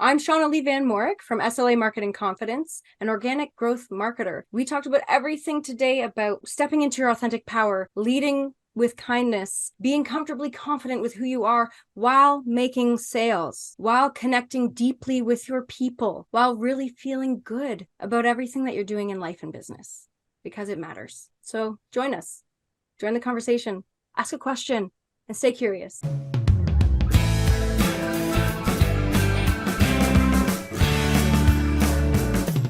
I'm Shauna Van Mourik from SLA Marketing Confidence, an organic growth marketer. We talked about everything today about stepping into your authentic power, leading with kindness, being comfortably confident with who you are while making sales, while connecting deeply with your people, while really feeling good about everything that you're doing in life and business, because it matters. So join us, join the conversation, ask a question, and stay curious.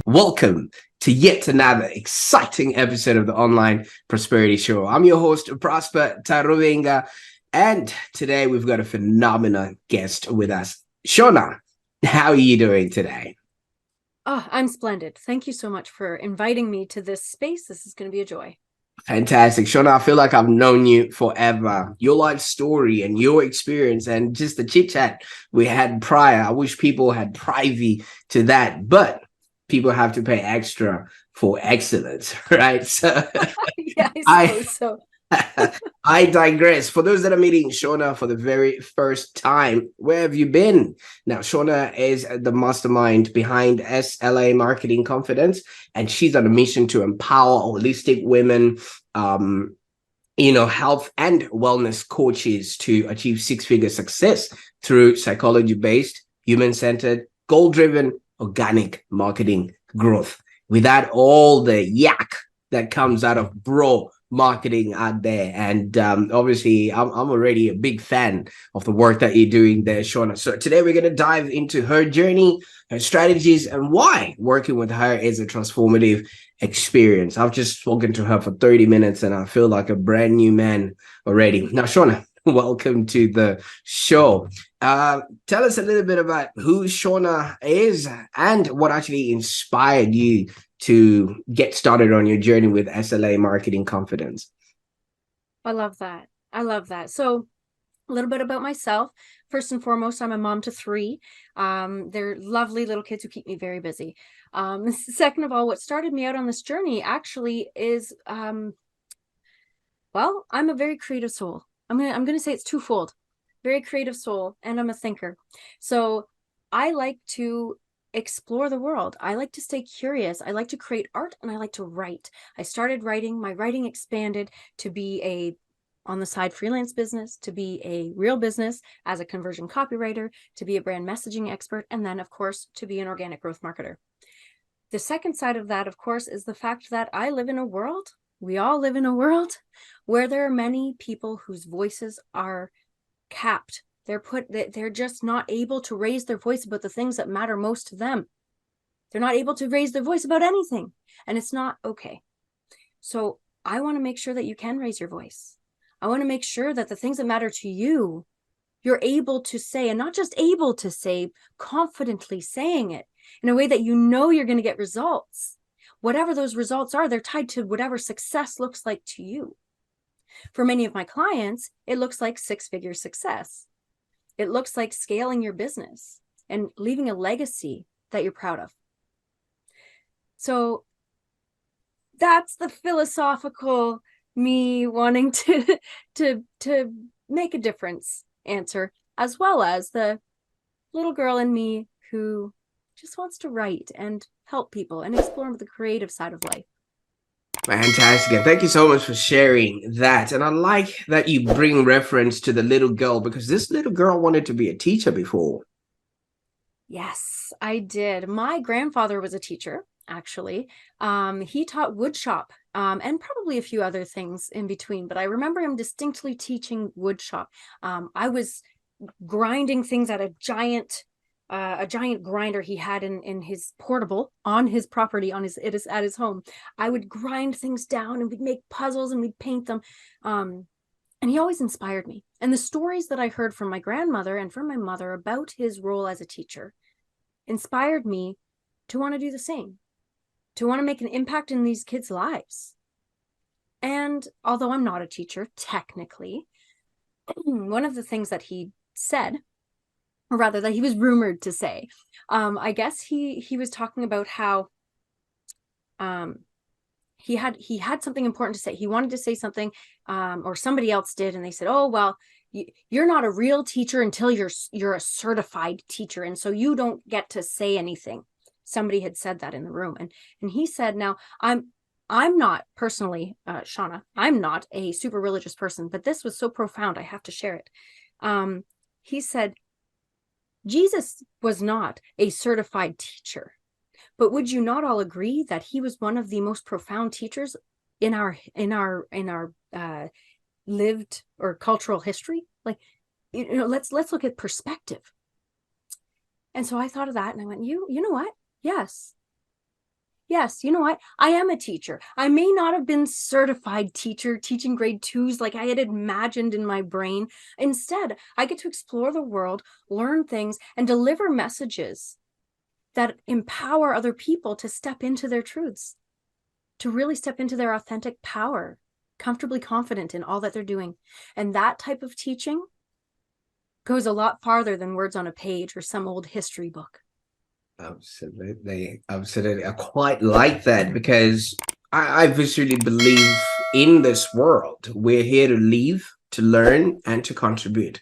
Welcome to yet another exciting episode of the Online Prosperity Show. I'm your host, Prosper Taruvenga, and today we've got a phenomenal guest with us. Shauna, how are you doing today? Oh, I'm splendid. Thank you so much for inviting me to this space. This is going to be a joy. Fantastic. Shauna, I feel like I've known you forever. Your life story and your experience and just the chit chat we had prior. I wish people had privy to that, but people have to pay extra for excellence, right? So yeah, I suppose so. I digress. For those that are meeting Shauna for the very first time, where have you been? Now, Shauna is the mastermind behind SLA Marketing Confidence, and she's on a mission to empower holistic women, health and wellness coaches to achieve six-figure success through psychology-based, human-centered, goal-driven, organic marketing growth without all the yak that comes out of bro marketing out there. And obviously I'm already a big fan of the work that you're doing there, Shauna. So today we're going to dive into her journey, her strategies, and why working with her is a transformative experience. I've just spoken to her for 30 minutes and I feel like a brand new man already. Now, Shauna, welcome to the show. Tell us a little bit about who Shauna is and what actually inspired you to get started on your journey with SLA Marketing Confidence. I love that. So a little bit about myself. First and foremost, I'm a mom to three. They're lovely little kids who keep me very busy. Second of all, what started me out on this journey actually is, I'm a very creative soul. I'm gonna say it's twofold. Very creative soul, and I'm a thinker. So I like to explore the world. I like to stay curious. I like to create art, and I like to write. I started writing. My writing expanded to be a on the side freelance business, to be a real business as a conversion copywriter, to be a brand messaging expert, and then of course to be an organic growth marketer. The second side of that, of course, is the fact that I live in a world, we all live in a world where there are many people whose voices are capped. They're just not able to raise their voice about the things that matter most to them. They're not able to raise their voice about anything, and it's not okay. So I want to make sure that you can raise your voice. I want to make sure that the things that matter to you, you're able to say, and not just able to say, confidently saying it in a way that you know you're going to get results. Whatever those results are, they're tied to whatever success looks like to you. For many of my clients, it looks like six-figure success. It looks like scaling your business and leaving a legacy that you're proud of. So that's the philosophical me wanting to make a difference answer, as well as the little girl in me who just wants to write and help people and explore the creative side of life. Fantastic. And thank you so much for sharing that. And I like that you bring reference to the little girl, because this little girl wanted to be a teacher before. Yes, I did. My grandfather was a teacher, actually. He taught woodshop and probably a few other things in between, but I remember him distinctly teaching woodshop. I was grinding things at a giant grinder he had in his portable on his property, at his home. I would grind things down and we'd make puzzles and we'd paint them. And he always inspired me. And the stories that I heard from my grandmother and from my mother about his role as a teacher inspired me to want to do the same, to want to make an impact in these kids' lives. And although I'm not a teacher, technically, one of the things that he said, or rather that he was rumored to say, I guess he was talking about how he had something important to say. He wanted to say something, or somebody else did, and they said, oh, well, you're not a real teacher until you're a certified teacher, and so you don't get to say anything. Somebody had said that in the room, and he said, now I'm not personally, Shauna, I'm not a super religious person, but this was so profound, I have to share it. He said, Jesus was not a certified teacher, but would you not all agree that he was one of the most profound teachers in our lived or cultural history? Like, let's look at perspective. And so I thought of that, and I went, you know what? Yes, you know what? I am a teacher. I may not have been certified teacher teaching grade 2s like I had imagined in my brain. Instead, I get to explore the world, learn things, and deliver messages that empower other people to step into their truths, to really step into their authentic power, comfortably confident in all that they're doing. And that type of teaching goes a lot farther than words on a page or some old history book. Absolutely. Absolutely. I quite like that because I visually believe in this world, we're here to live, to learn, and to contribute.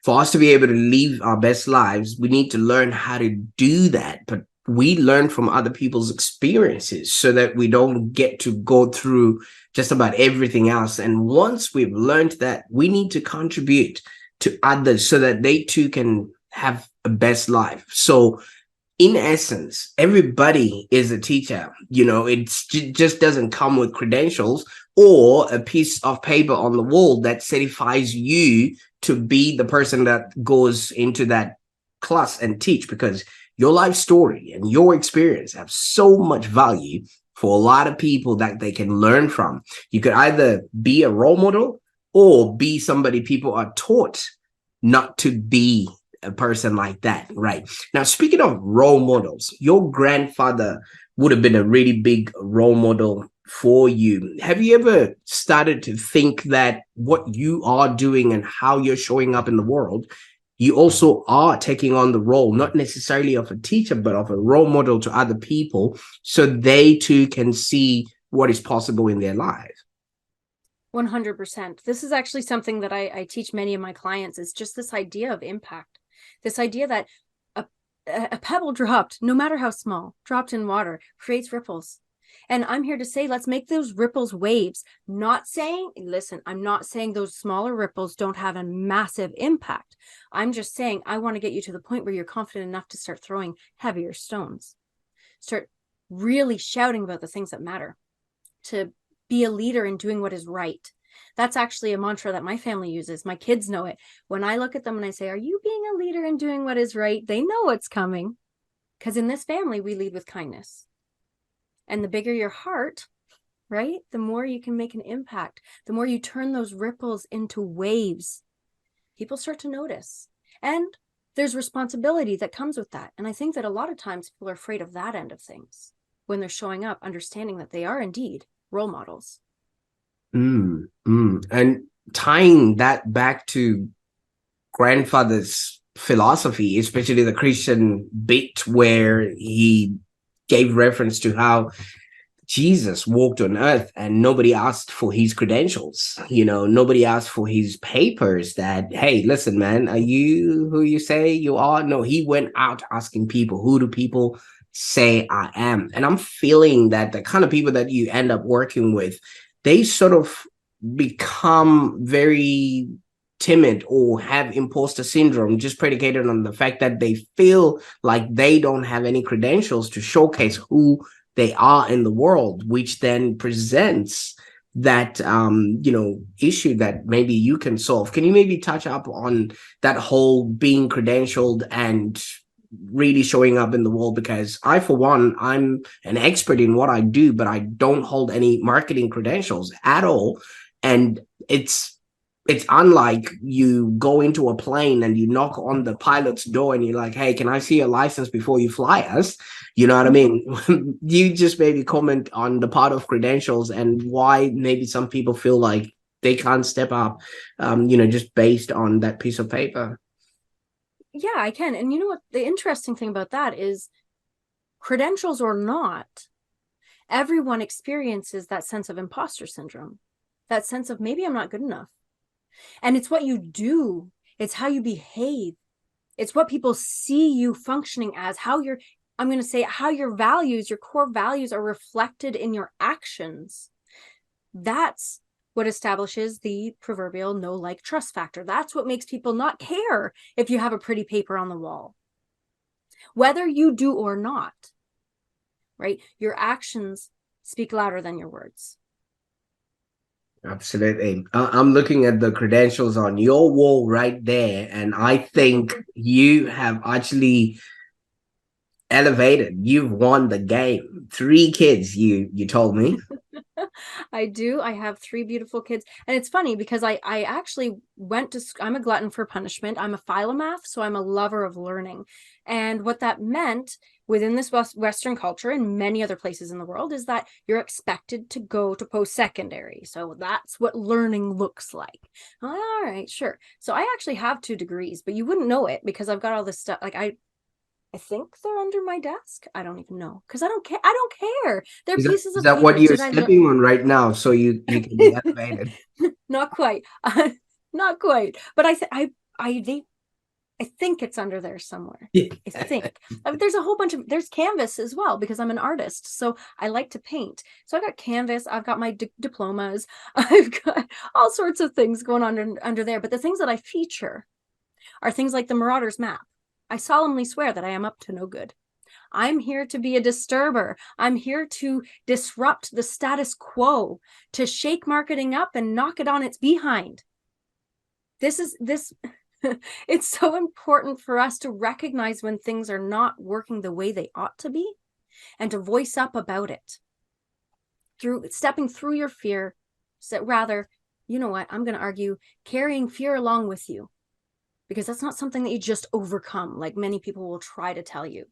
For us to be able to live our best lives, we need to learn how to do that. But we learn from other people's experiences so that we don't get to go through just about everything else. And once we've learned that, we need to contribute to others so that they too can have a best life. So in essence, everybody is a teacher. It just doesn't come with credentials or a piece of paper on the wall that certifies you to be the person that goes into that class and teach, because your life story and your experience have so much value for a lot of people that they can learn from. You could either be a role model or be somebody people are taught not to be a person like that. Right. Now, speaking of role models, your grandfather would have been a really big role model for you. Have you ever started to think that what you are doing and how you're showing up in the world, you also are taking on the role, not necessarily of a teacher, but of a role model to other people so they too can see what is possible in their lives? 100%. This is actually something that I teach many of my clients, is just this idea of impact. This idea that a pebble dropped, no matter how small, dropped in water, creates ripples. And I'm here to say, let's make those ripples waves. Not saying, listen, I'm not saying those smaller ripples don't have a massive impact. I'm just saying, I want to get you to the point where you're confident enough to start throwing heavier stones. Start really shouting about the things that matter, to be a leader in doing what is right. That's actually a mantra that my family uses. My kids know it. When I look at them and I say, are you being a leader in doing what is right? They know what's coming, because in this family, we lead with kindness. And the bigger your heart, right, the more you can make an impact, the more you turn those ripples into waves. People start to notice. And there's responsibility that comes with that. And I think that a lot of times people are afraid of that end of things when they're showing up, understanding that they are indeed role models. And tying that back to grandfather's philosophy, especially the Christian bit where he gave reference to how Jesus walked on earth and nobody asked for his credentials. Nobody asked for his papers that, hey, listen, man, are you who you say you are? No, he went out asking people, who do people say I am? And I'm feeling that the kind of people that you end up working with, they sort of become very timid or have imposter syndrome, just predicated on the fact that they feel like they don't have any credentials to showcase who they are in the world, which then presents that issue that maybe you can solve. Can you maybe touch up on that whole being credentialed and really showing up in the world? Because I, for one, I'm an expert in what I do, but I don't hold any marketing credentials at all. And it's unlike you go into a plane and you knock on the pilot's door and you're like, hey, can I see your license before you fly us? You know what I mean? You just maybe comment on the part of credentials and why maybe some people feel like they can't step up, just based on that piece of paper. Yeah, I can. And you know what? The interesting thing about that is, credentials or not, everyone experiences that sense of imposter syndrome, that sense of maybe I'm not good enough. And it's what you do, it's how you behave, it's what people see you functioning as, how you're, I'm going to say, how your values, your core values are reflected in your actions. That's what establishes the proverbial know, like, trust factor. That's what makes people not care if you have a pretty paper on the wall, whether you do or not, right? Your actions speak louder than your words. Absolutely. I'm looking at the credentials on your wall right there, and I think you have actually elevated. You've won the game. 3 kids, you told me. I do. I have 3 beautiful kids. And it's funny because I actually went to, I'm a glutton for punishment. I'm a philomath, so I'm a lover of learning. And what that meant within this Western culture and many other places in the world is that you're expected to go to post-secondary. So that's what learning looks like. All right, sure. So I actually have 2 degrees, but you wouldn't know it because I've got all this stuff. Like I think they're under my desk. I don't even know because I don't care. I don't care. They're pieces Is of that what paper. you're Did I learn? slipping on right now so you can be elevated? Not quite. Not quite. But I think it's under there somewhere. Yeah. I think there's a whole bunch of, there's canvas as well because I'm an artist, so I like to paint. So I've got canvas, I've got my diplomas, I've got all sorts of things going on under there. But the things that I feature are things like the Marauder's map. I solemnly swear that I am up to no good. I'm here to be a disturber. I'm here to disrupt the status quo, to shake marketing up and knock it on its behind. It's so important for us to recognize when things are not working the way they ought to be and to voice up about it through stepping through your fear. So rather, you know what, I'm going to argue carrying fear along with you, because that's not something that you just overcome like many people will try to tell you.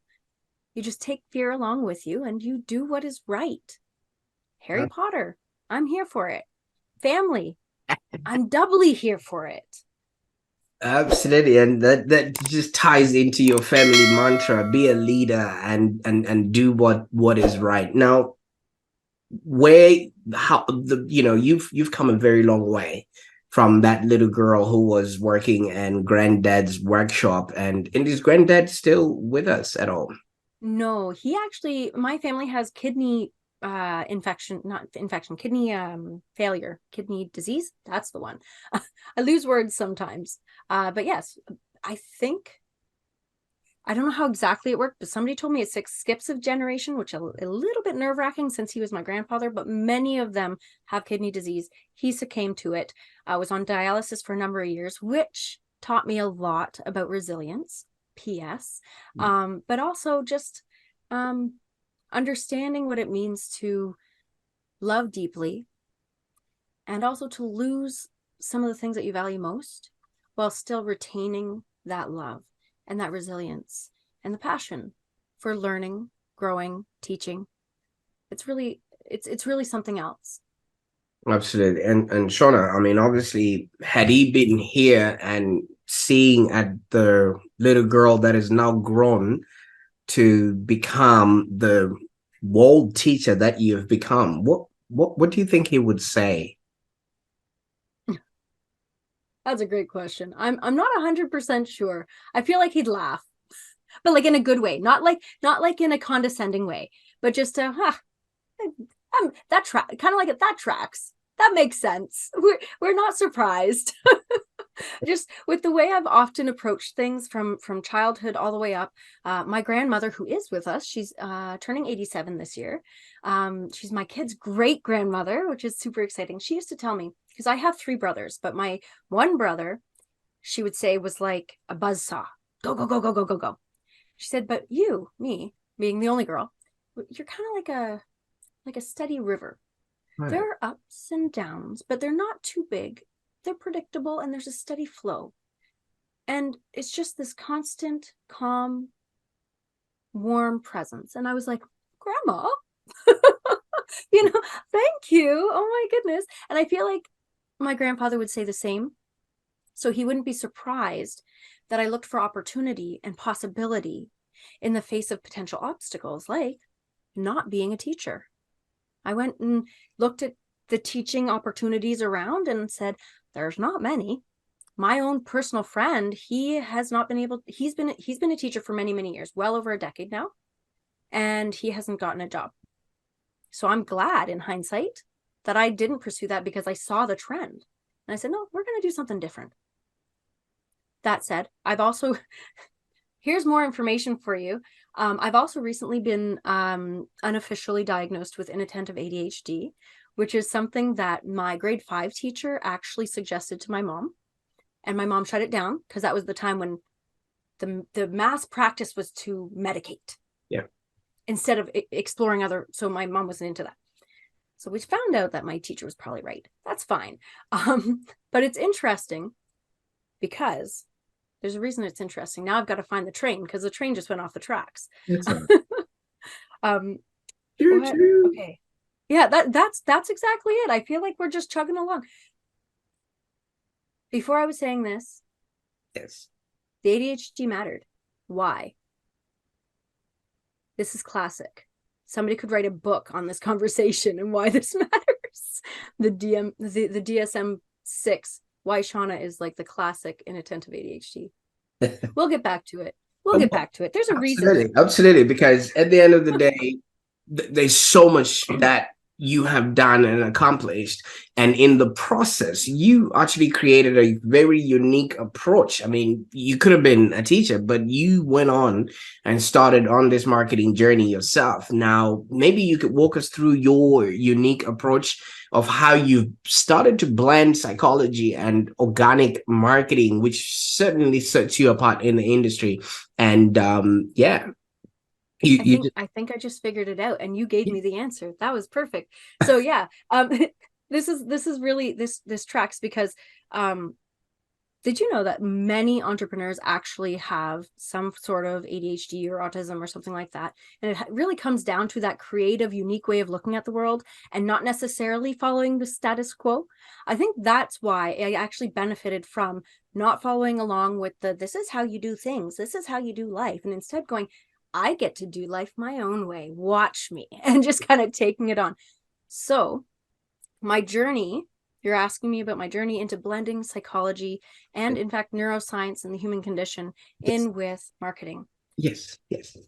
You just take fear along with you and you do what is right. Harry Potter, I'm here for it. Family, I'm doubly here for it. Absolutely, and that just ties into your family mantra: be a leader and do what is right. Now, where how the you've come a very long way from that little girl who was working in granddad's workshop, and is granddad still with us at all? No, he actually, my family has kidney infection, not infection, kidney failure, kidney disease. That's the one. I lose words sometimes. But yes, I think, I don't know how exactly it worked, but somebody told me it skips a generation, which is a little bit nerve-wracking since he was my grandfather, but many of them have kidney disease. He succumbed to it. I was on dialysis for a number of years, which taught me a lot about resilience, PS, but also just understanding what it means to love deeply and also to lose some of the things that you value most while still retaining that love and that resilience and the passion for learning, growing, teaching. It's really, it's really something else. Absolutely. And Shauna, I mean, obviously, had he been here and seeing at the little girl that is now grown to become the world teacher that you have become, what do you think he would say? That's a great question. I'm not 100% sure. I feel like he'd laugh, but like in a good way, not like in a condescending way, but just that kind of like that tracks. That makes sense. We're not surprised. Just with the way I've often approached things from childhood all the way up. My grandmother, who is with us, she's turning 87 this year. She's my kid's great grandmother, which is super exciting. She used to tell me, because I have 3 brothers, but my one brother, she would say, was like a buzz saw. Go, go, go, go, go, go, go. She said, but you, me, being the only girl, you're kind of like a steady river. Right. There are ups and downs, but they're not too big. They're predictable and there's a steady flow. And it's just this constant, calm, warm presence. And I was like, Grandma, thank you. Oh my goodness. And I feel like my grandfather would say the same. So he wouldn't be surprised that I looked for opportunity and possibility in the face of potential obstacles, like not being a teacher. I went and looked at the teaching opportunities around and said, There's not many. My own personal friend, he has not been able, he's been a teacher for many, many years, well over a decade now, and he hasn't gotten a job. So I'm glad in hindsight that I didn't pursue that, because I saw the trend. And I said, no, we're going to do something different. That said, I've also, here's more information for you. I've also recently been unofficially diagnosed with inattentive ADHD, which is something that my grade 5 teacher actually suggested to my mom. And my mom shut it down, because that was the time when the mass practice was to medicate. Yeah. Instead of exploring other, so my mom wasn't into that. So we found out that my teacher was probably right. That's fine. But it's interesting because there's a reason it's interesting. Now I've got to find the train, because the train just went off the tracks. um, okay. Yeah, that's exactly it. I feel like we're just chugging along. Before I was saying this, Yes. the ADHD mattered. Why? This is classic. Somebody could write a book on this conversation and why this matters. The DSM-6, why Shauna is like the classic inattentive ADHD. We'll get back to it. We'll get back to it. There's a reason. Absolutely. Because at the end of the day, there's so much that you have done and accomplished. And in the process, you actually created a very unique approach. I mean, you could have been a teacher, but you went on and started on this marketing journey yourself. Now, maybe you could walk us through your unique approach of how you started to blend psychology and organic marketing, which certainly sets you apart in the industry. And yeah. I think I just figured it out, and you gave me the answer. That was perfect. So yeah, this is really this tracks, because did you know that many entrepreneurs actually have some sort of ADHD or autism or something like that? And it really comes down to that creative, unique way of looking at the world and not necessarily following the status quo. I think that's why I actually benefited from not following along with this is how you do things, this is how you do life, and instead going, I get to do life my own way. Watch me. And just kind of taking it on. So my journey, you're asking me about my journey into blending psychology and, in fact, neuroscience and the human condition in with marketing. Yes.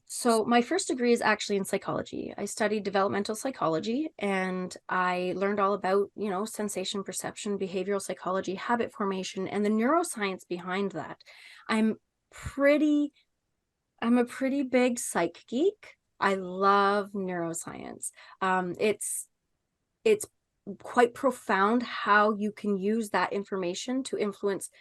So my first degree is actually in psychology. I studied developmental psychology, and I learned all about, sensation, perception, behavioral psychology, habit formation, and the neuroscience behind that. I'm a pretty big psych geek. I love neuroscience. It's quite profound how you can use that information to influence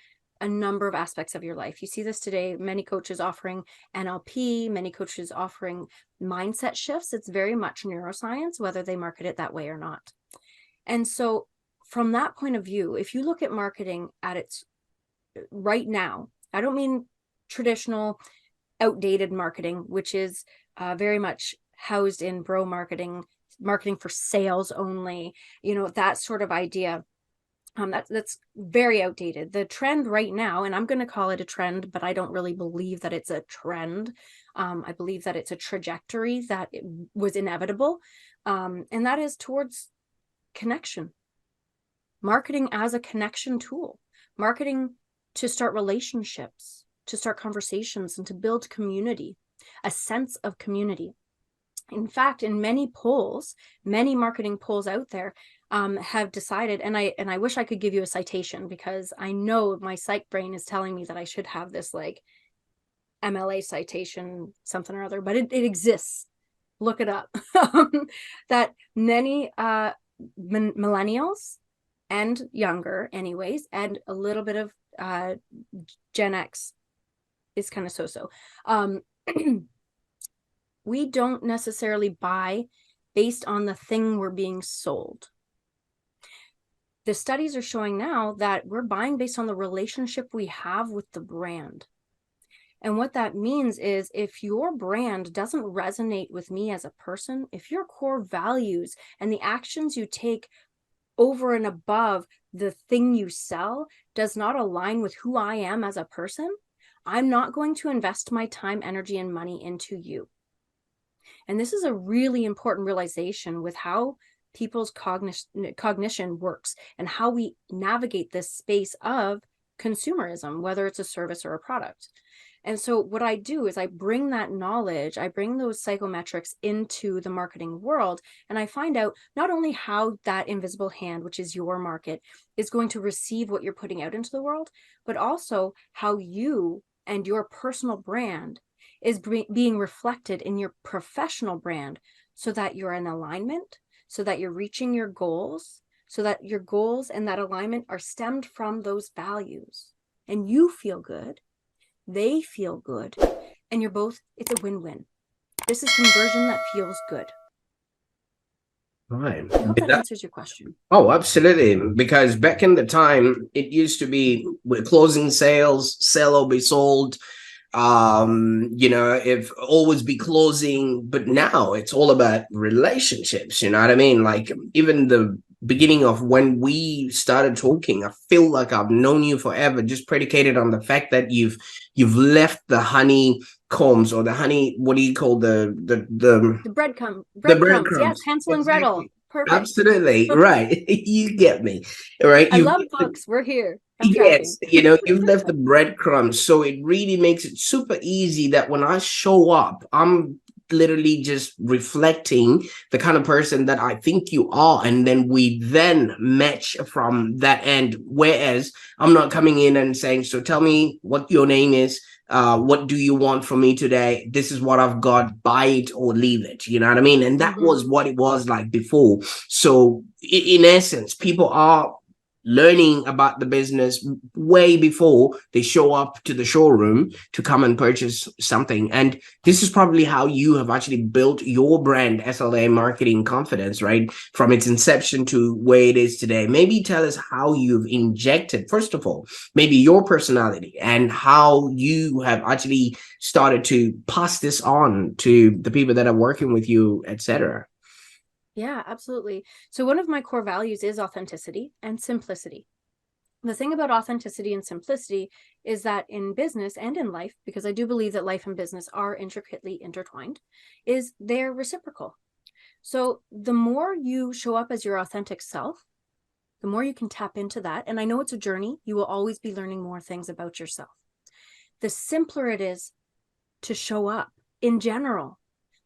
a number of aspects of your life. You see this today, many coaches offering NLP, many coaches offering mindset shifts. It's very much neuroscience, whether they market it that way or not. And so from that point of view, if you look at marketing at its right now, I don't mean traditional outdated marketing, which is very much housed in bro marketing for sales only, that sort of idea. That's very outdated. The trend right now, and I'm going to call it a trend, but I don't really believe that it's a trend. I believe that it's a trajectory that was inevitable, and that is towards connection. Marketing as a connection tool. Marketing to start relationships, to start conversations, and to build community, a sense of community. In fact, in many polls, many marketing polls out there have decided, and I wish I could give you a citation, because I know my psych brain is telling me that I should have this like MLA citation, something or other, but it exists. Look it up. That many millennials and younger anyways, and a little bit of Gen X is kind of so-so. We don't necessarily buy based on the thing we're being sold. The studies are showing now that we're buying based on the relationship we have with the brand. And what that means is, if your brand doesn't resonate with me as a person, if your core values and the actions you take over and above the thing you sell does not align with who I am as a person, I'm not going to invest my time, energy, and money into you. And this is a really important realization with how people's cognition works and how we navigate this space of consumerism, whether it's a service or a product. And so what I do is I bring that knowledge, I bring those psychometrics into the marketing world, and I find out not only how that invisible hand, which is your market, is going to receive what you're putting out into the world, but also how you and your personal brand is being reflected in your professional brand, so that you're in alignment, so that you're reaching your goals, so that your goals and that alignment are stemmed from those values. And you feel good, they feel good, and you're both, it's a win-win. This is conversion that feels good. Right. I hope that answers your question. Oh, absolutely. Because back in the time, it used to be with closing sales, sell or be sold. If always be closing, but now it's all about relationships. You know what I mean? Like even the beginning of when we started talking, I feel like I've known you forever, just predicated on the fact that you've left the honeycombs or the honey, what do you call the breadcrumbs. breadcrumbs. Yes, Hansel and Gretel. Perfect. Absolutely. Right. You get me. Right. I love books. We're here. I'm yes, tracking. you've left the breadcrumbs. So it really makes it super easy that when I show up, I'm literally just reflecting the kind of person that I think you are. And then we then match from that end. Whereas I'm not coming in and saying, so tell me what your name is. What do you want from me today? This is what I've got, buy it or leave it. You know what I mean? And that was what it was like before. So in essence, people are learning about the business way before they show up to the showroom to come and purchase something. And this is probably how you have actually built your brand, SLA Marketing Confidence, right? From its inception to where it is today. Maybe tell us how you've injected, first of all, maybe your personality and how you have actually started to pass this on to the people that are working with you, etc. Yeah, absolutely. So one of my core values is authenticity and simplicity. The thing about authenticity and simplicity is that in business and in life, because I do believe that life and business are intricately intertwined, is they're reciprocal. So the more you show up as your authentic self, the more you can tap into that. And I know it's a journey. You will always be learning more things about yourself. The simpler it is to show up in general,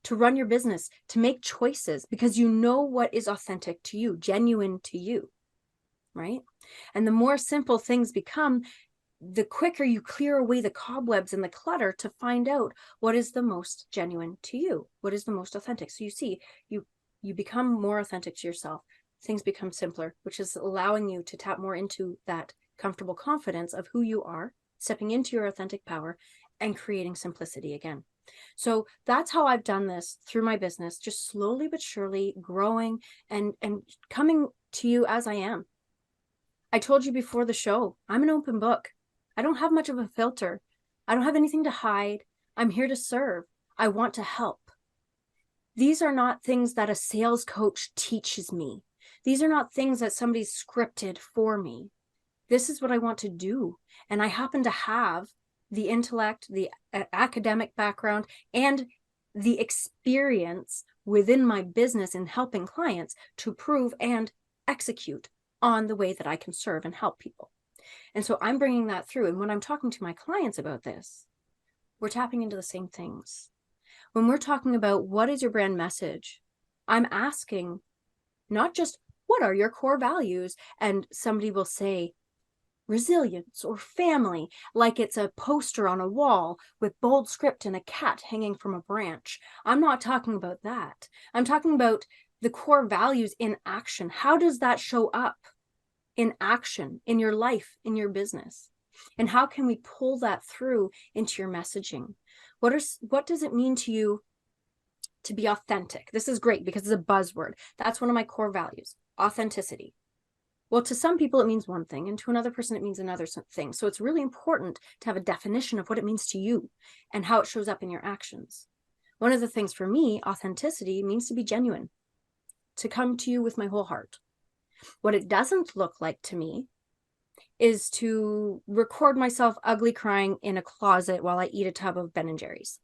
to run your business, to make choices, because you know what is authentic to you, genuine to you, right? And the more simple things become, the quicker you clear away the cobwebs and the clutter to find out what is the most genuine to you, what is the most authentic. So you see, you become more authentic to yourself. Things become simpler, which is allowing you to tap more into that comfortable confidence of who you are, stepping into your authentic power and creating simplicity again. So that's how I've done this through my business, just slowly but surely growing and coming to you as I am. I told you before the show, I'm an open book. I don't have much of a filter. I don't have anything to hide. I'm here to serve. I want to help. These are not things that a sales coach teaches me. These are not things that somebody's scripted for me. This is what I want to do. And I happen to have the intellect, the academic background, and the experience within my business in helping clients to prove and execute on the way that I can serve and help people. And so I'm bringing that through. And when I'm talking to my clients about this, we're tapping into the same things. When we're talking about what is your brand message, I'm asking not just what are your core values, and somebody will say resilience or family, like it's a poster on a wall with bold script and a cat hanging from a branch. I'm not talking about that. I'm talking about the core values in action. How does that show up in action, in your life, in your business? And how can we pull that through into your messaging? What does it mean to you to be authentic? This is great because it's a buzzword. That's one of my core values, authenticity. Well, to some people, it means one thing, and to another person, it means another thing. So it's really important to have a definition of what it means to you and how it shows up in your actions. One of the things for me, authenticity means to be genuine, to come to you with my whole heart. What it doesn't look like to me is to record myself ugly crying in a closet while I eat a tub of Ben and Jerry's.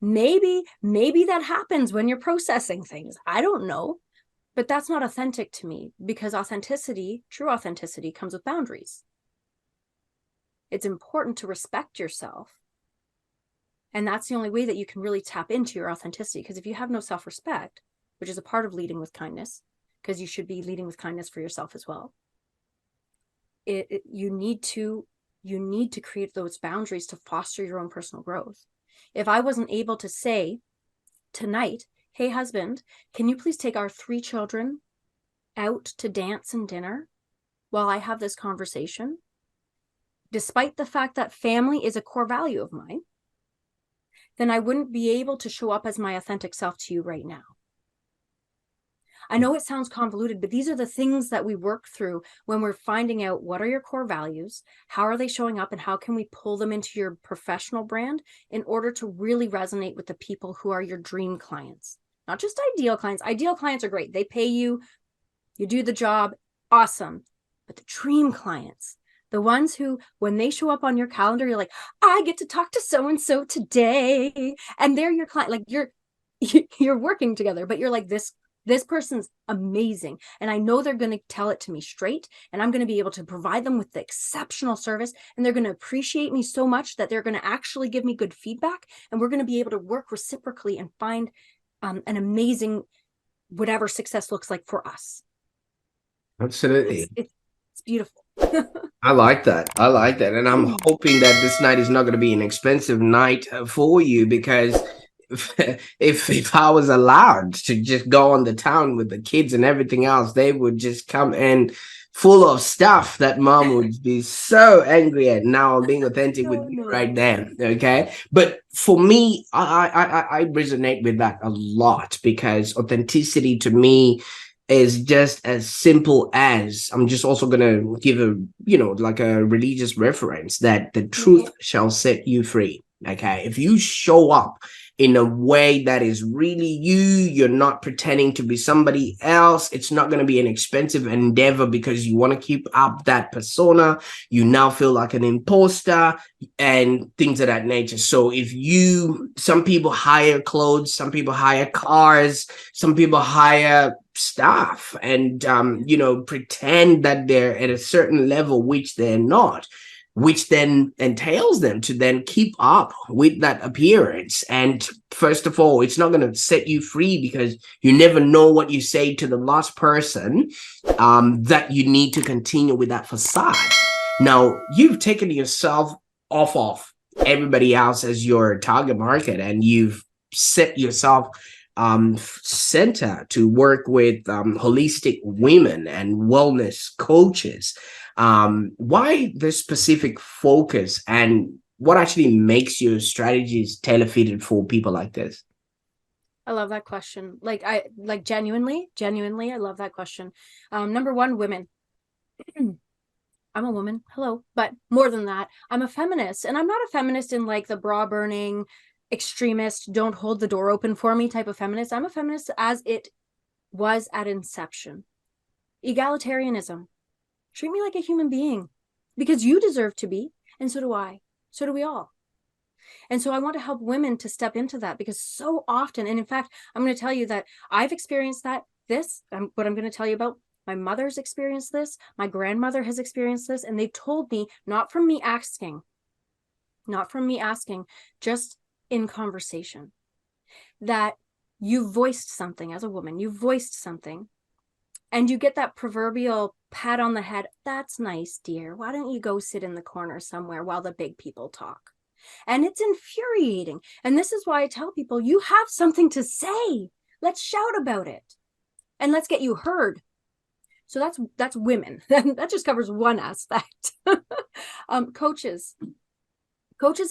Maybe that happens when you're processing things. I don't know. But that's not authentic to me, because authenticity, true authenticity, comes with boundaries. It's important to respect yourself. And that's the only way that you can really tap into your authenticity. Because if you have no self-respect, which is a part of leading with kindness, because you should be leading with kindness for yourself as well, you need to create those boundaries to foster your own personal growth. If I wasn't able to say tonight, hey husband, can you please take our 3 children out to dance and dinner while I have this conversation, despite the fact that family is a core value of mine, then I wouldn't be able to show up as my authentic self to you right now. I know it sounds convoluted, but these are the things that we work through when we're finding out what are your core values, how are they showing up, and how can we pull them into your professional brand in order to really resonate with the people who are your dream clients. Not just ideal clients. Ideal clients are great. They pay you, you do the job, awesome. But the dream clients, the ones who, when they show up on your calendar, you're like, I get to talk to so-and-so today. And they're your client. Like you're working together, but you're like, this person's amazing. And I know they're going to tell it to me straight, and I'm going to be able to provide them with the exceptional service, and they're going to appreciate me so much that they're going to actually give me good feedback. And we're going to be able to work reciprocally and find an amazing, whatever success looks like for us. Absolutely. It's beautiful. I like that. I like that. And I'm hoping that this night is not going to be an expensive night for you, because if I was allowed to just go on the town with the kids and everything else, they would just come in full of stuff that mom would be so angry at. Now I'm being authentic with you right then. Okay. But for me, I resonate with that a lot, because authenticity to me is just as simple as, I'm just also going to give a, like a religious reference, that the truth shall set you free. Okay. If you show up in a way that is really you, you're not pretending to be somebody else, it's not going to be an expensive endeavor, because you want to keep up that persona. You now feel like an imposter and things of that nature. So some people hire clothes, some people hire cars, some people hire staff, and pretend that they're at a certain level, which they're not, which then entails them to then keep up with that appearance. And first of all, it's not going to set you free, because you never know what you say to the last person that you need to continue with that facade. Now, you've taken yourself off of everybody else as your target market, and you've set yourself center to work with holistic women and wellness coaches. Why this specific focus, and what actually makes your strategies tailor-fitted for people like this? I love that question. Genuinely, I love that question. Number one, women. I'm a woman, hello, but more than that, I'm a feminist. And I'm not a feminist in like the bra burning, extremist, don't hold the door open for me type of feminist. I'm a feminist as it was at inception. Egalitarianism. Treat me like a human being, because you deserve to be, and so do I. So do we all. And so I want to help women to step into that, because so often, and in fact, I'm going to tell you that I've experienced that. What I'm going to tell you about, my mother's experienced this, my grandmother has experienced this, and they've told me, not from me asking, just in conversation, that you voiced something as a woman, you voiced something, and you get that proverbial pat on the head. That's nice, dear. Why don't you go sit in the corner somewhere while the big people talk? And it's infuriating. And this is why I tell people, you have something to say. Let's shout about it. And let's get you heard. So that's women. That just covers one aspect. Coaches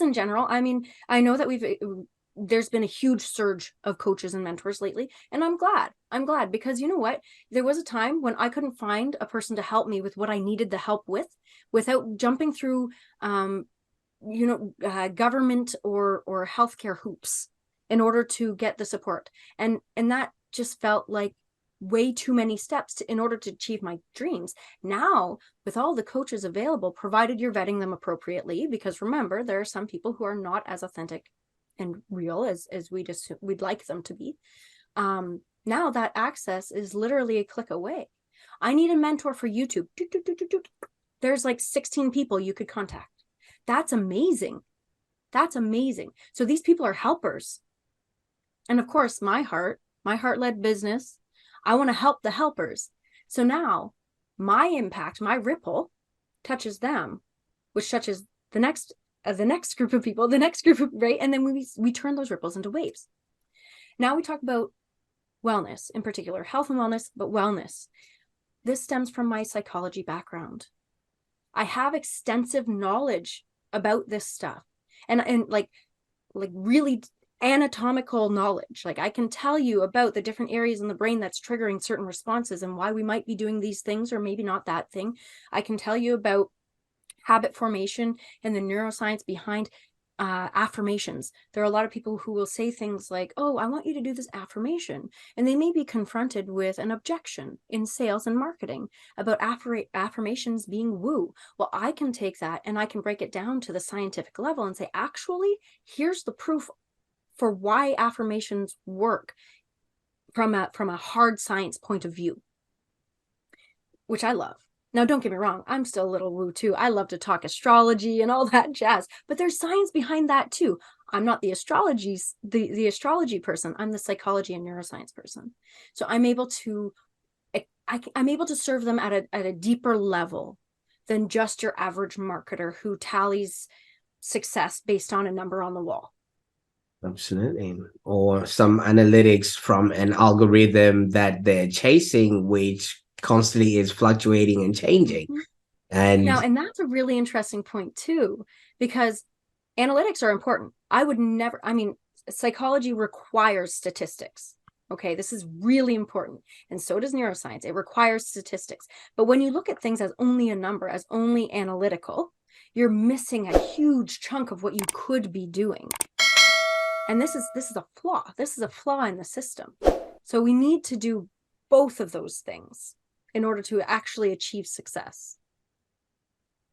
in general. I mean, I know that there's been a huge surge of coaches and mentors lately, and I'm glad, because you know what? There was a time when I couldn't find a person to help me with what I needed the help with, without jumping through, government or healthcare hoops in order to get the support. And that just felt like way too many steps in order to achieve my dreams. Now, with all the coaches available, provided you're vetting them appropriately, because remember, there are some people who are not as authentic and real as we'd like them to be. Now that access is literally a click away. I need a mentor for YouTube. There's like 16 people you could contact. That's amazing. That's amazing. So these people are helpers. And of course, my heart-led business, I want to help the helpers. So now my impact, my ripple touches them, which touches the next group of people, the next group of, right? And then we turn those ripples into waves. Now we talk about wellness, in particular, health and wellness, but wellness. This stems from my psychology background. I have extensive knowledge about this stuff, and like really anatomical knowledge. Like I can tell you about the different areas in the brain that's triggering certain responses and why we might be doing these things or maybe not that thing. I can tell you about habit formation and the neuroscience behind affirmations. There are a lot of people who will say things like, oh, I want you to do this affirmation. And they may be confronted with an objection in sales and marketing about affirmations being woo. Well, I can take that and I can break it down to the scientific level and say, actually, here's the proof for why affirmations work from a hard science point of view, which I love. Now, don't get me wrong, I'm still a little woo too. I love to talk astrology and all that jazz, but there's science behind that too. I'm not the astrology person. I'm the psychology and neuroscience person. So I'm able to serve them at a deeper level than just your average marketer who tallies success based on a number on the wall. Absolutely. Or some analytics from an algorithm that they're chasing, which constantly is fluctuating and changing. Mm-hmm. And that's a really interesting point too, because analytics are important. Psychology requires statistics. Okay, this is really important. And so does neuroscience. It requires statistics. But when you look at things as only a number, as only analytical, you're missing a huge chunk of what you could be doing. And this is a flaw. This is a flaw in the system. So we need to do both of those things in order to actually achieve success.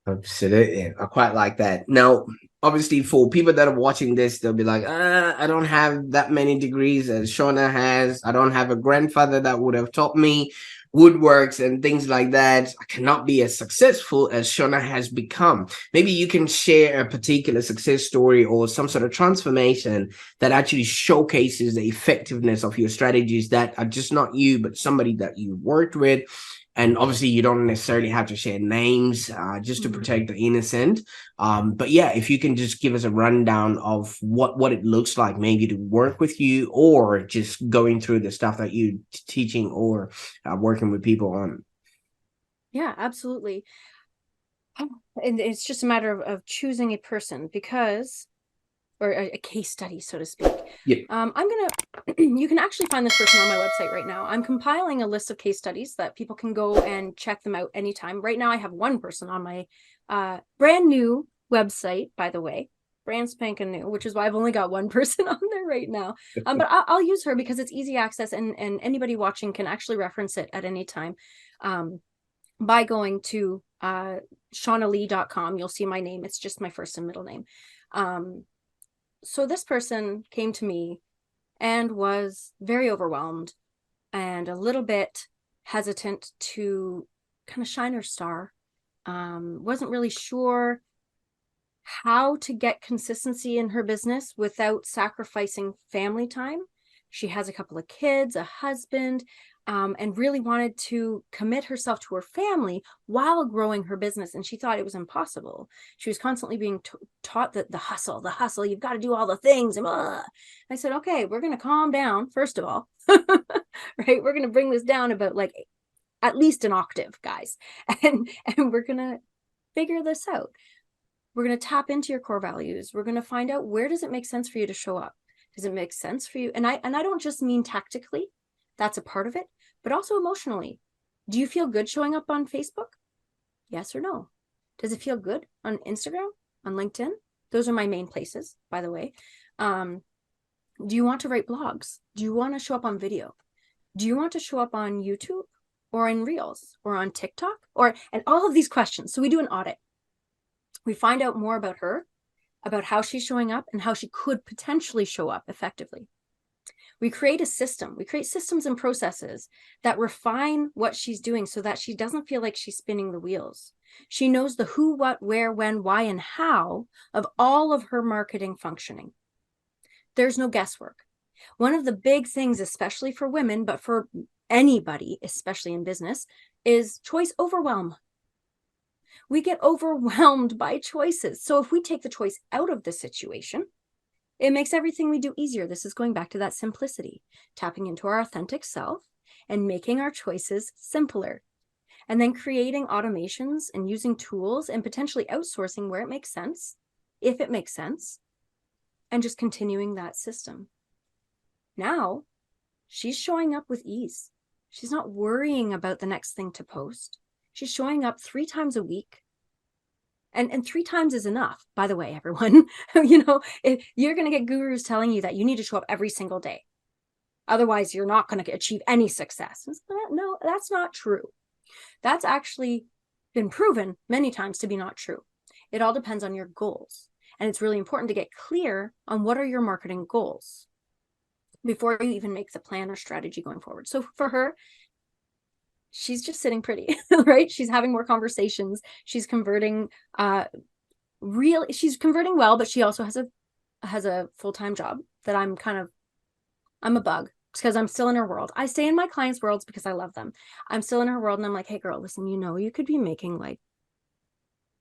absolutely. I quite like that. Now, obviously, for people that are watching this, they'll be like, I don't have that many degrees as Shauna has. I don't have a grandfather that would have taught me woodworks and things like that. I cannot be as successful as Shauna has become. Maybe you can share a particular success story or some sort of transformation that actually showcases the effectiveness of your strategies that are just not you, but somebody that you worked with. And obviously, you don't necessarily have to share names just to protect the innocent. But yeah, if you can just give us a rundown of what it looks like, maybe to work with you or just going through the stuff that you're teaching or working with people on. Yeah, absolutely. And it's just a matter of choosing a person or a case study, so to speak. Yeah. You can actually find this person on my website right now. I'm compiling a list of case studies that people can go and check them out anytime. Right now I have one person on my brand new website, by the way, brand spanking new, which is why I've only got one person on there right now. But I'll use her because it's easy access and anybody watching can actually reference it at any time by going to shaunalee.com. You'll see my name. It's just my first and middle name. So this person came to me and was very overwhelmed and a little bit hesitant to kind of shine her star. Wasn't really sure how to get consistency in her business without sacrificing family time. She has a couple of kids, a husband, and really wanted to commit herself to her family while growing her business. And she thought it was impossible. She was constantly being taught that the hustle, you've got to do all the things. And I said, okay, we're going to calm down, first of all, right? We're going to bring this down about like at least an octave, guys. And we're going to figure this out. We're going to tap into your core values. We're going to find out, where does it make sense for you to show up? Does it make sense for you? And I don't just mean tactically. That's a part of it, but also emotionally. Do you feel good showing up on Facebook? Yes or no? Does it feel good on Instagram, on LinkedIn? Those are my main places, by the way. Do you want to write blogs? Do you want to show up on video? Do you want to show up on YouTube or in Reels or on TikTok and all of these questions? So we do an audit. We find out more about her, about how she's showing up and how she could potentially show up effectively. We create a system. We create systems and processes that refine what she's doing so that she doesn't feel like she's spinning the wheels. She knows the who, what, where, when, why, and how of all of her marketing functioning. There's no guesswork. One of the big things, especially for women, but for anybody, especially in business, is choice overwhelm. We get overwhelmed by choices. So if we take the choice out of the situation, it makes everything we do easier. This is going back to that simplicity, tapping into our authentic self and making our choices simpler. And then creating automations and using tools and potentially outsourcing where it makes sense, if it makes sense, and just continuing that system. Now, she's showing up with ease. She's not worrying about the next thing to post. She's showing up 3 times a week. And 3 times is enough, by the way, everyone. If you're going to get gurus telling you that you need to show up every single day. Otherwise, you're not going to achieve any success. No, that's not true. That's actually been proven many times to be not true. It all depends on your goals. And it's really important to get clear on what are your marketing goals before you even make the plan or strategy going forward. So for her, she's just sitting pretty, right? She's having more conversations. She's converting she's converting well, but she also has a full-time job that I'm a bug because I'm still in her world. I stay in my clients' worlds because I love them. I'm still in her world and I'm like, hey girl, listen, you could be making like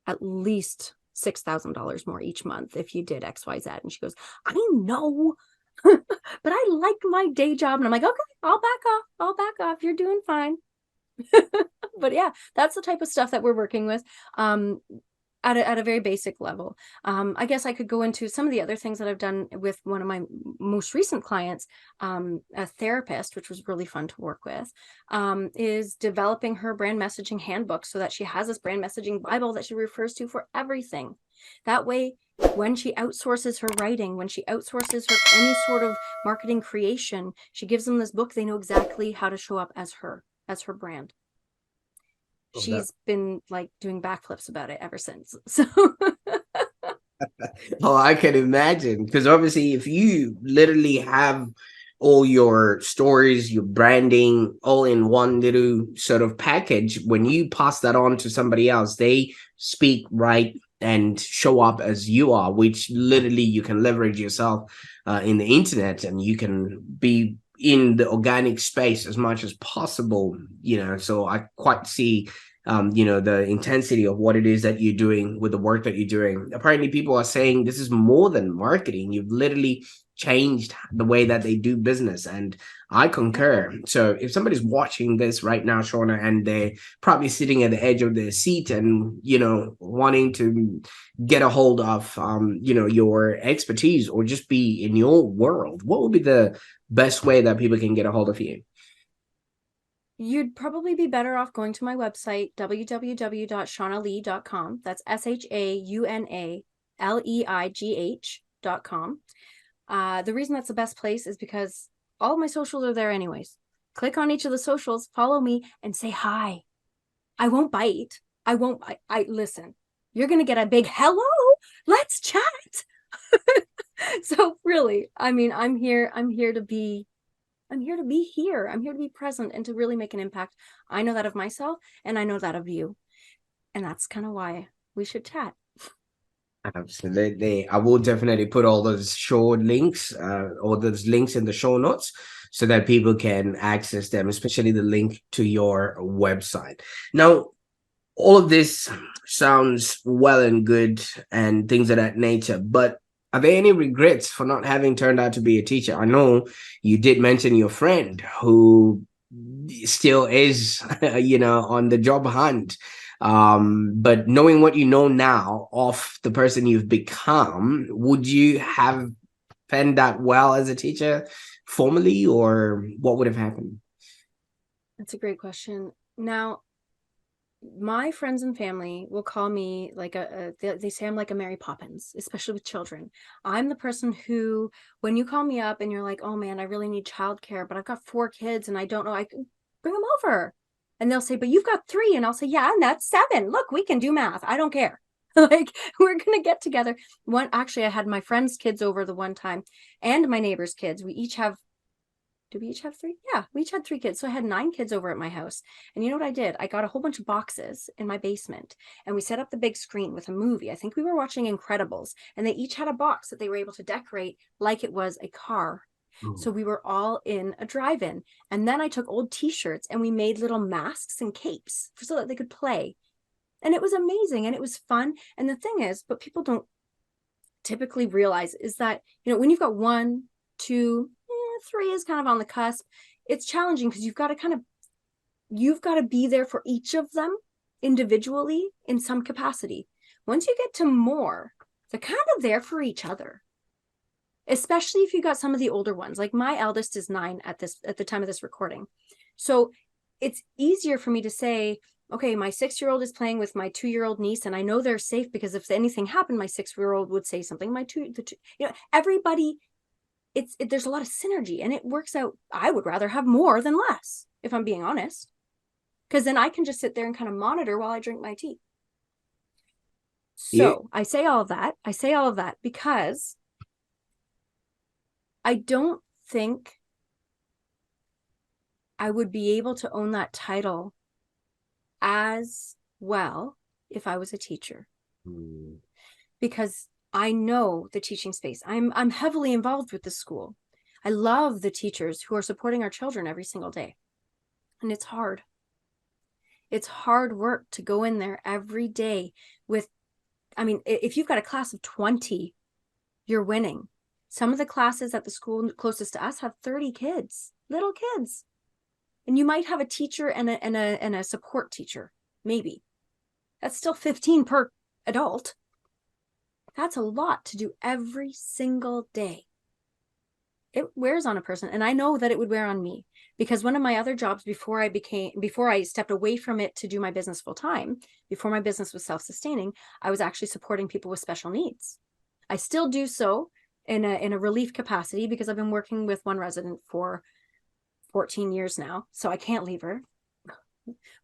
at least $6,000 more each month if you did XYZ. And she goes, I know, but I like my day job. And I'm like, okay, I'll back off. You're doing fine. But yeah, that's the type of stuff that we're working with at a very basic level. I guess I could go into some of the other things that I've done with one of my most recent clients, a therapist, which was really fun to work with, is developing her brand messaging handbook so that she has this brand messaging Bible that she refers to for everything. That way, when she outsources her writing, when she outsources her any sort of marketing creation, she gives them this book. They know exactly how to show up as her brand. She's been like doing backflips about it ever since. So Oh, I can imagine. Because obviously, if you literally have all your stories, your branding, all in one little sort of package, when you pass that on to somebody else, they speak right and show up as you are, which literally you can leverage yourself in the internet, and you can be in the organic space as much as possible. So I quite see the intensity of what it is that you're doing with the work that you're doing. Apparently, people are saying this is more than marketing. You've literally changed the way that they do business. And I concur. So if somebody's watching this right now, Shauna, and they're probably sitting at the edge of their seat and, wanting to get a hold of, your expertise or just be in your world, what would be the best way that people can get a hold of you? You'd probably be better off going to my website, www.shaunalee.com. That's SHAUNALEIGH.com. The reason that's the best place is because all of my socials are there anyways. Click on each of the socials, follow me, and say hi. I won't bite. I listen. You're going to get a big hello. Let's chat. So really, I mean, I'm here to be here. I'm here to be present and to really make an impact. I know that of myself and I know that of you. And that's kind of why we should chat. Absolutely. I will definitely put all those show links or those links in the show notes so that people can access them, especially the link to your website. Now, all of this sounds well and good and things of that nature, but are there any regrets for not having turned out to be a teacher? I know you did mention your friend who still is, on the job hunt. But knowing what you know now of the person you've become, would you have penned that well as a teacher formally, or what would have happened? That's a great question. Now, my friends and family will call me like they say I'm like a Mary Poppins, especially with children. I'm the person who, when you call me up and you're like, oh man, I really need childcare, but I've got 4 kids and I don't know, I can bring them over. And they'll say, but you've got 3. And I'll say, yeah, and that's 7. Look, we can do math. I don't care. Like, we're going to get together. Actually, I had my friend's kids over the one time and my neighbor's kids. We each have Do we each have 3? Yeah, we each had 3 kids. So I had 9 kids over at my house. And you know what I did? I got a whole bunch of boxes in my basement and we set up the big screen with a movie. I think we were watching Incredibles, and they each had a box that they were able to decorate like it was a car. So we were all in a drive-in. And then I took old t-shirts and we made little masks and capes so that they could play. And it was amazing and it was fun. And the thing is, but people don't typically realize is that, you know, when you've got 1, 2, 3 is kind of on the cusp, it's challenging because you've got to be there for each of them individually in some capacity. Once you get to more, they're kind of there for each other, especially if you got some of the older ones. Like my eldest is 9 at the time of this recording. So it's easier for me to say, okay, my 6-year-old is playing with my 2-year-old niece, and I know they're safe because if anything happened, my 6-year-old would say something. Everybody, there's a lot of synergy, and it works out. I would rather have more than less, if I'm being honest, because then I can just sit there and kind of monitor while I drink my tea. So I say all of that because I don't think I would be able to own that title as well if I was a teacher, because I know the teaching space. I'm heavily involved with the school. I love the teachers who are supporting our children every single day, and it's hard. It's hard work to go in there every day with, I mean, if you've got a class of 20, you're winning. Some of the classes at the school closest to us have 30 kids, little kids. And you might have a teacher and a support teacher, maybe. That's still 15 per adult. That's a lot to do every single day. It wears on a person, and I know that it would wear on me, because one of my other jobs before I stepped away from it to do my business full time, before my business was self-sustaining, I was actually supporting people with special needs. I still do so in a relief capacity because I've been working with one resident for 14 years now, so I can't leave her.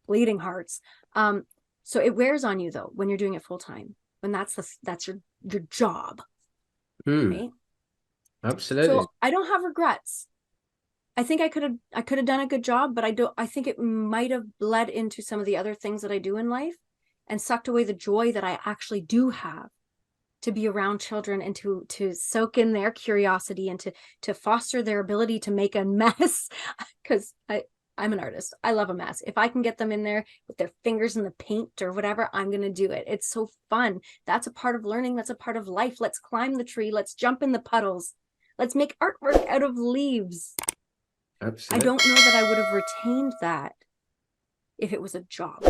Bleeding hearts. So it wears on you though when you're doing it full time, when that's your job, right? Absolutely. So I don't have regrets. I think I could have done a good job, but I think it might have bled into some of the other things that I do in life and sucked away the joy that I actually do have to be around children and to soak in their curiosity and to foster their ability to make a mess. Because I'm an artist. I love a mess. If I can get them in there with their fingers in the paint or whatever, I'm going to do it. It's so fun. That's a part of learning. That's a part of life. Let's climb the tree. Let's jump in the puddles. Let's make artwork out of leaves. Absolutely. I don't know that I would have retained that if it was a job.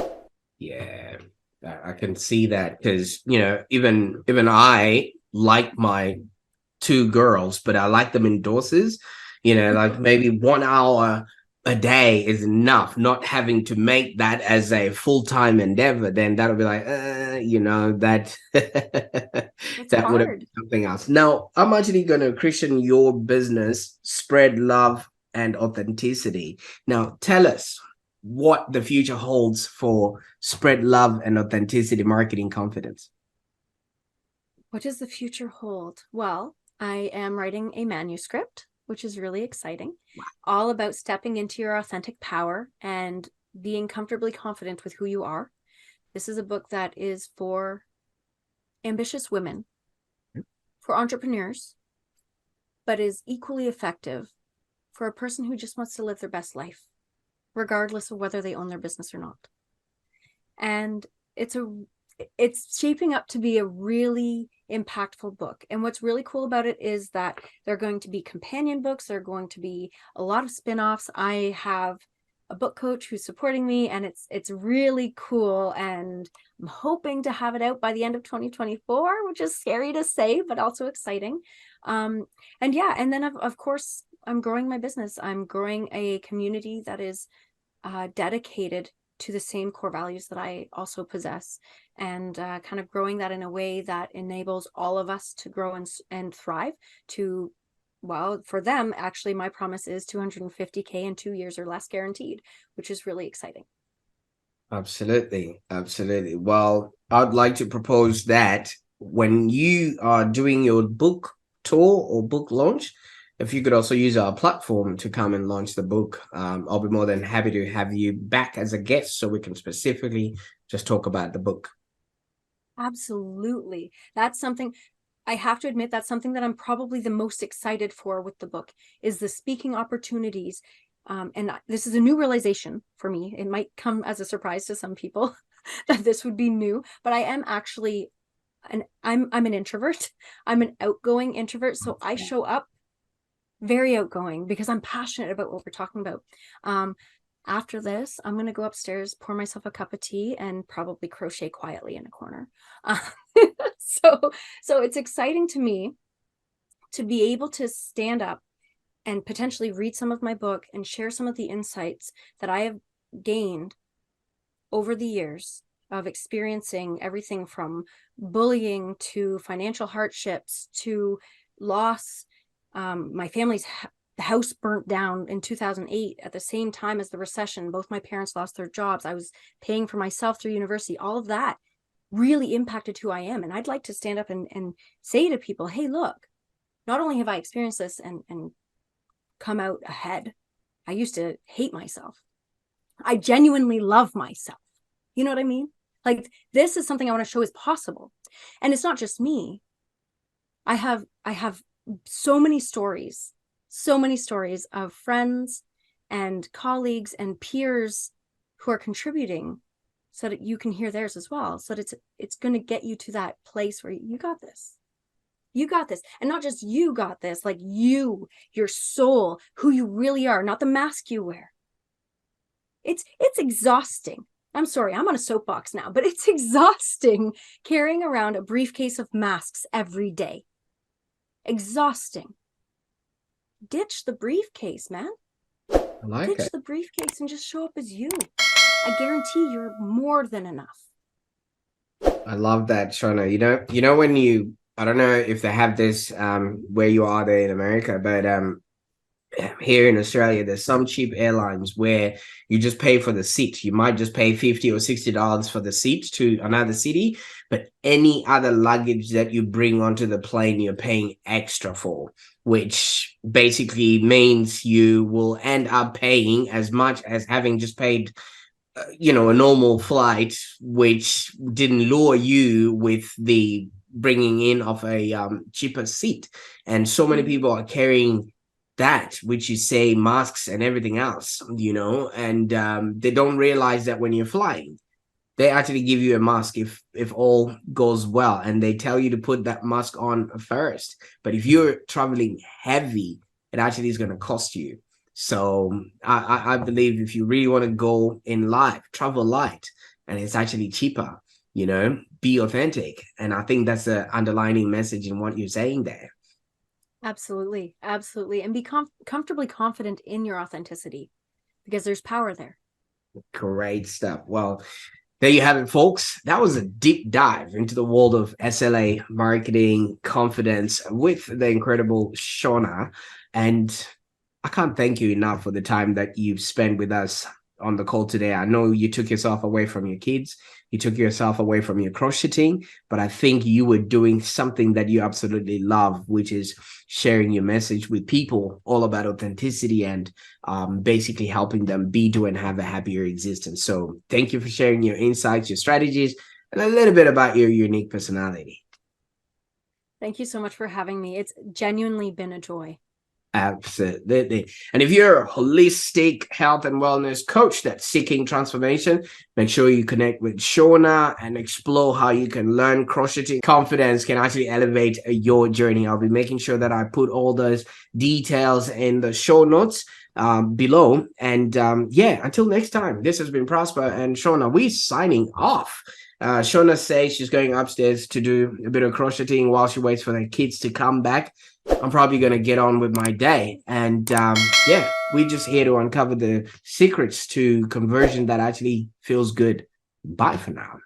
Yeah, I can see that, because, you know, even I like my 2 girls, but I like them in doses. You know, like maybe 1 hour a day is enough. Not having to make that as a full-time endeavor, then that'll be like, you know, that that would have been something else. Now, I'm actually going to christen your business Spread Love and Authenticity. Now, tell us what the future holds for Spread Love and Authenticity Marketing Confidence. What does the future hold? Well, I am writing a manuscript, which is really exciting. Wow. All about stepping into your authentic power and being comfortably confident with who you are. This is a book that is for ambitious women, for entrepreneurs, but is equally effective for a person who just wants to live their best life, regardless of whether they own their business or not. And it's shaping up to be a really impactful book. And what's really cool about it is that there are going to be companion books. There are going to be a lot of spin-offs. I have a book coach who's supporting me, and it's really cool. And I'm hoping to have it out by the end of 2024, which is scary to say, but also exciting. And yeah, and then of course, I'm growing my business. I'm growing a community that is dedicated to the same core values that I also possess, and kind of growing that in a way that enables all of us to grow and thrive. Well, for them, actually, my promise is 250K in 2 years or less guaranteed, which is really exciting. Absolutely. Absolutely. Well, I'd like to propose that when you are doing your book tour or book launch, if you could also use our platform to come and launch the book, I'll be more than happy to have you back as a guest so we can specifically just talk about the book. Absolutely. That's something I have to admit, that's something that I'm probably the most excited for with the book, is the speaking opportunities. And this is a new realization for me. It might come as a surprise to some people that this would be new, but I am actually I'm an introvert. I'm an outgoing introvert. So I show up very outgoing because I'm passionate about what we're talking about. After this, I'm going to go upstairs, pour myself a cup of tea, and probably crochet quietly in a corner. So it's exciting to me to be able to stand up and potentially read some of my book and share some of the insights that I have gained over the years of experiencing everything from bullying to financial hardships to loss. My family's house burnt down in 2008 at the same time as the recession. Both my parents lost their jobs. I was paying for myself through university. All of that really impacted who I am. And I'd like to stand up and say to people, hey, look, not only have I experienced this and come out ahead, I used to hate myself. I genuinely love myself. You know what I mean? Like, this is something I want to show is possible. And it's not just me. I have so many stories of friends and colleagues and peers who are contributing so that you can hear theirs as well. So that it's going to get you to that place where you got this. You got this. And not just you got this, like you, your soul, who you really are, not the mask you wear. It's exhausting. I'm sorry, I'm on a soapbox now, but it's exhausting carrying around a briefcase of masks every day. Exhausting. Ditch the briefcase, man. I like Ditch it. the briefcase and just show up as you. I guarantee you're more than enough. I love that, Shauna. You know when I don't know if they have this where you are there in America, but here in Australia, there's some cheap airlines where you just pay for the seat. You might just pay $50 or $60 for the seat to another city, but any other luggage that you bring onto the plane, you're paying extra for, which basically means you will end up paying as much as having just paid a normal flight, which didn't lure you with the bringing in of a cheaper seat. And so many people are carrying that, which you say masks and everything else, and they don't realize that when you're flying, they actually give you a mask if all goes well, and they tell you to put that mask on first. But if you're traveling heavy, it actually is going to cost you. So I believe if you really want to go in life, travel light, and it's actually cheaper, be authentic. And I think that's the underlining message in what you're saying there. Absolutely. Absolutely. And be comfortably confident in your authenticity, because there's power there. Great stuff. Well, there you have it, folks. That was a deep dive into the world of SLA Marketing Confidence with the incredible Shauna. And I can't thank you enough for the time that you've spent with us on the call today. I know you took yourself away from your kids, you took yourself away from your crocheting, but I think you were doing something that you absolutely love, which is sharing your message with people all about authenticity and basically helping them be, do, and have a happier existence. So thank you for sharing your insights, your strategies, and a little bit about your unique personality. Thank you so much for having me. It's genuinely been a joy. Absolutely. And if you're a holistic health and wellness coach that's seeking transformation, make sure you connect with Shauna and explore how you can learn crocheting. Confidence can actually elevate your journey. I'll be making sure that I put all those details in the show notes below. And until next time, this has been Prosper and Shauna. We're signing off. Shauna says she's going upstairs to do a bit of crocheting while she waits for the kids to come back. I'm probably going to get on with my day. And we're just here to uncover the secrets to conversion that actually feels good. Bye for now.